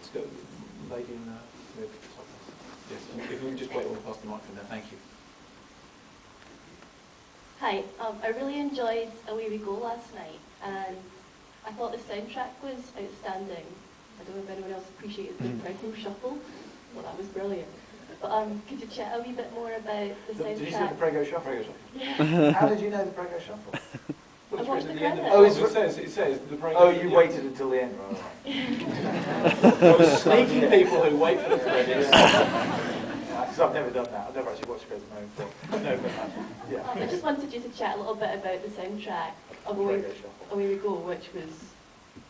let's go, lady in the move to the top. Yes, if we can just wait all past the microphone there, thank you. Hi, I really enjoyed Away We Go last night, and I thought the soundtrack was outstanding. I don't know if anyone else appreciated the Prego Shuffle. Well, that was brilliant. But could you chat a wee bit more about the soundtrack? Did you say the Prego Shuffle? Yeah. How did you know the Prego Shuffle? I watched the credits. Oh, it says the Prego. Oh, you waited until the end, right? Those sneaky people who wait for the credits. Because I've never done that. I've never actually watched credits of my own film. No, but yeah. I just wanted you to chat a little bit about the soundtrack of Away We Go, which was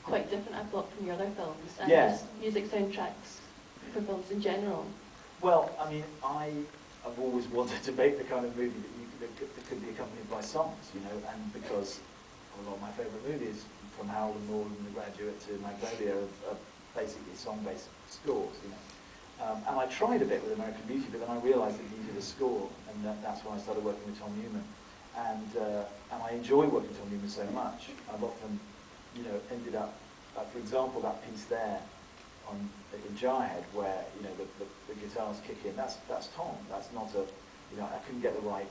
quite different, I thought, from your other films, and just music soundtracks for films in general. Well, I mean, I've always wanted to make the kind of movie that could be accompanied by songs, you know, and because a lot of my favourite movies, from Harold and Maude and The Graduate to Magnolia, are basically song-based scores, you know. And I tried a bit with American Beauty, but then I realised it needed a score, and that's when I started working with Tom Newman. And I enjoy working with Tom Newman so much. I've often, you know, ended up, for example, that piece there in Jarhead, where you know the guitars kick in. That's Tom. That's not a, you know, I couldn't get the right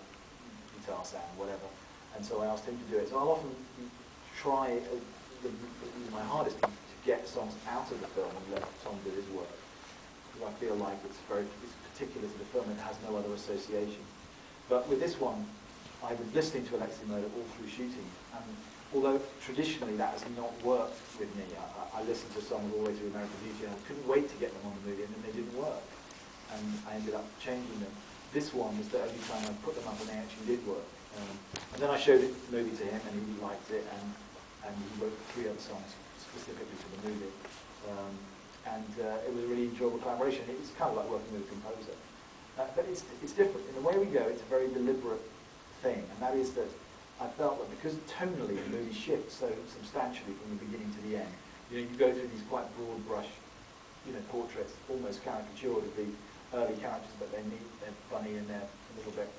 guitar sound, whatever. And so I asked him to do it. So I'll often try my hardest to get songs out of the film and let Tom do his work. I feel like it's particular to the film, it has no other association. But with this one, I was listening to Alexei Moda all through shooting, and although traditionally that has not worked with me, I listened to songs all the way through American Beauty, and I couldn't wait to get them on the movie, and then they didn't work, and I ended up changing them. This one was the only time I put them up and they actually did work. And then I showed the movie to him, and he liked it, and he wrote 3 other songs specifically for the movie. It was a really enjoyable collaboration. It's kind of like working with a composer. But it's different. In the way we go, it's a very deliberate thing, and that is that I felt that because tonally the movie shifts so substantially from the beginning to the end, you know, you go through these quite broad brush, you know, portraits, almost caricatured of the early characters, but they're funny and they're a little bit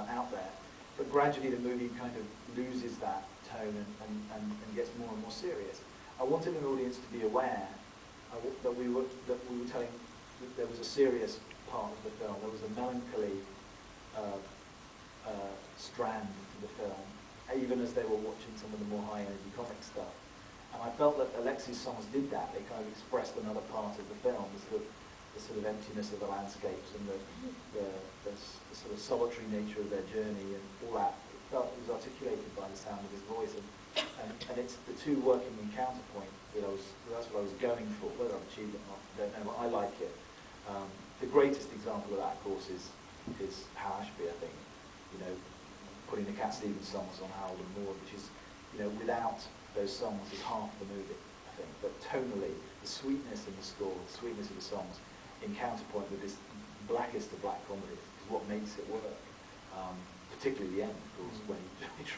out there. But gradually the movie kind of loses that tone and gets more and more serious. I wanted an audience to be aware that we were telling that there was a serious part of the film. There was a melancholy strand to the film, even as they were watching some of the more high-energy comic stuff. And I felt that Alexei's songs did that. They kind of expressed another part of the film, the sort of emptiness of the landscapes and the sort of solitary nature of their journey and all that. It was articulated by the sound of his voice, and it's the two working in counterpoint that that's what I was going for. Whether I've achieved it or not, I don't know, but I like it. The greatest example of that, of course, is Hal Ashby, I think. You know, putting the Cat Stevens songs on Harold and Maude, which is, you know, without those songs is half the movie, I think. But tonally, the sweetness in the score, the sweetness of the songs, in counterpoint with this blackest of black comedies, is what makes it work. Particularly the end, of course, when the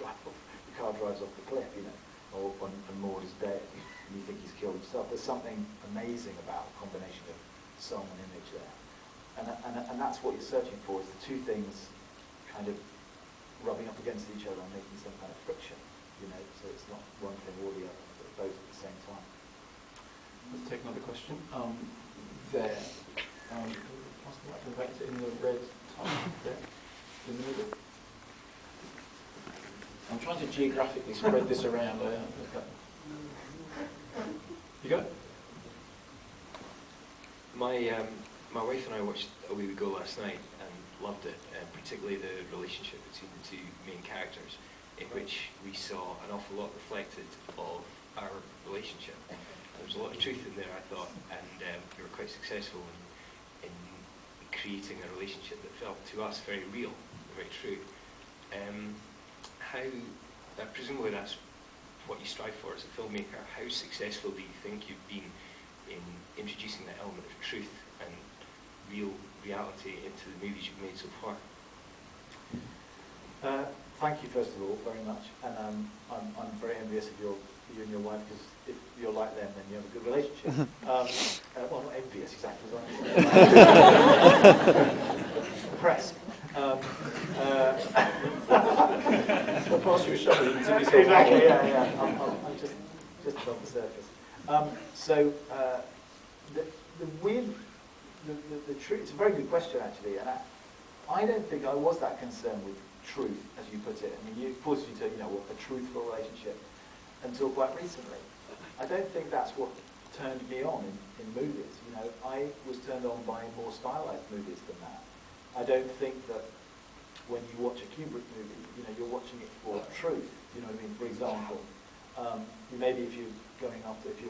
car drives off the cliff, you know, or when Maude is dead, and you think he's killed himself. There's something amazing about the combination of song and image there. And that's what you're searching for, is the two things kind of rubbing up against each other and making some kind of friction, you know, so it's not one thing or the other, but both at the same time. Let's take another question. There. In the red tie there, in the middle. I'm trying to geographically spread this around. You got it? My wife and I watched Away We Go last night and loved it, particularly the relationship between the two main characters, in which we saw an awful lot reflected of our relationship. There was a lot of truth in there, I thought, and we were quite successful in creating a relationship that felt to us very real, very true. Presumably that's what you strive for as a filmmaker. How successful do you think you've been in introducing that element of truth and real reality into the movies you've made so far? Thank you, first of all, very much. And I'm very envious of you and your wife, because if you're like them, then you have a good relationship. Well, not envious exactly, as I'm impressed. I'll pass you a shovel. Exactly, yeah. I'm just above the surface. the weird, the truth, it's a very good question actually, and I don't think I was that concerned with truth, as you put it. I mean, it forces you to, a truthful relationship until quite recently. I don't think that's what turned me on in movies. I was turned on by more stylized movies than that. I don't think that when you watch a Kubrick movie, you're watching it for truth. You know what I mean? For example, maybe if you're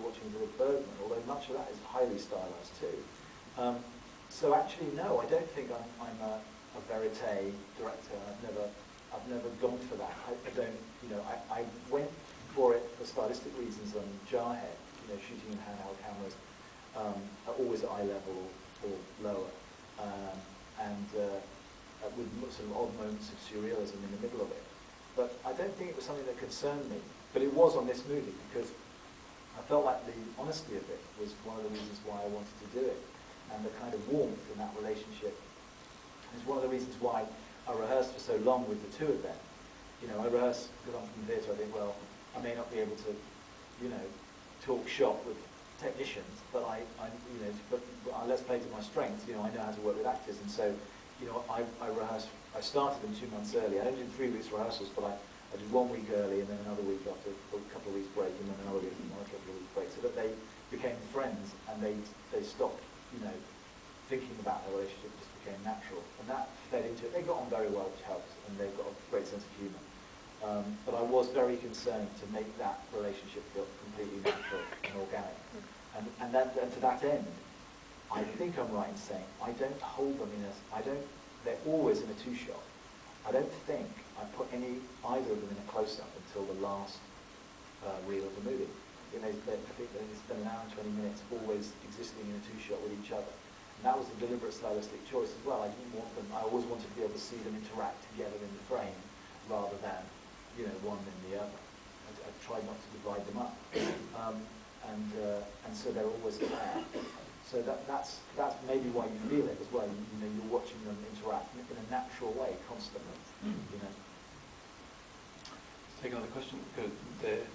watching the Bergman, although much of that is highly stylized too. So actually, no, I don't think I'm a verite director. I've never gone for that. I went for it for stylistic reasons on Jarhead. Shooting in handheld cameras, always at eye level or lower, and with sort of odd moments of surrealism in the middle of it. But I don't think it was something that concerned me. But it was on this movie because I felt like the honesty of it was one of the reasons why I wanted to do it, and the kind of warmth in that relationship is one of the reasons why I rehearsed for so long with the two of them. I rehearse because I'm from theatre. I think, well, I may not be able to, talk shop with technicians, but let's play to my strengths. I know how to work with actors, and so I rehearsed. I started them 2 months early. I only did 3 weeks rehearsals, but I did 1 week early, and then another week after a couple of weeks break, and then another week, and another couple of weeks break, so that they became friends, and they stopped thinking about their relationship. It just became natural, and that fed into it. They got on very well, which helps, and they've got a great sense of humour. But I was very concerned to make that relationship feel completely natural and organic. And to that end, I think I'm right in saying I don't hold them they're always in a two-shot. I don't think I put either of them in a close-up until the last reel of the movie. I think they spend an hour and 20 minutes always existing in a two-shot with each other. And that was a deliberate stylistic choice as well. I always wanted to be able to see them interact together in the frame rather than one and the other. I tried not to divide them up, and so they're always there. So that's maybe why you feel it as well. You're watching them interact in a natural way constantly. Let's take another question. Go there.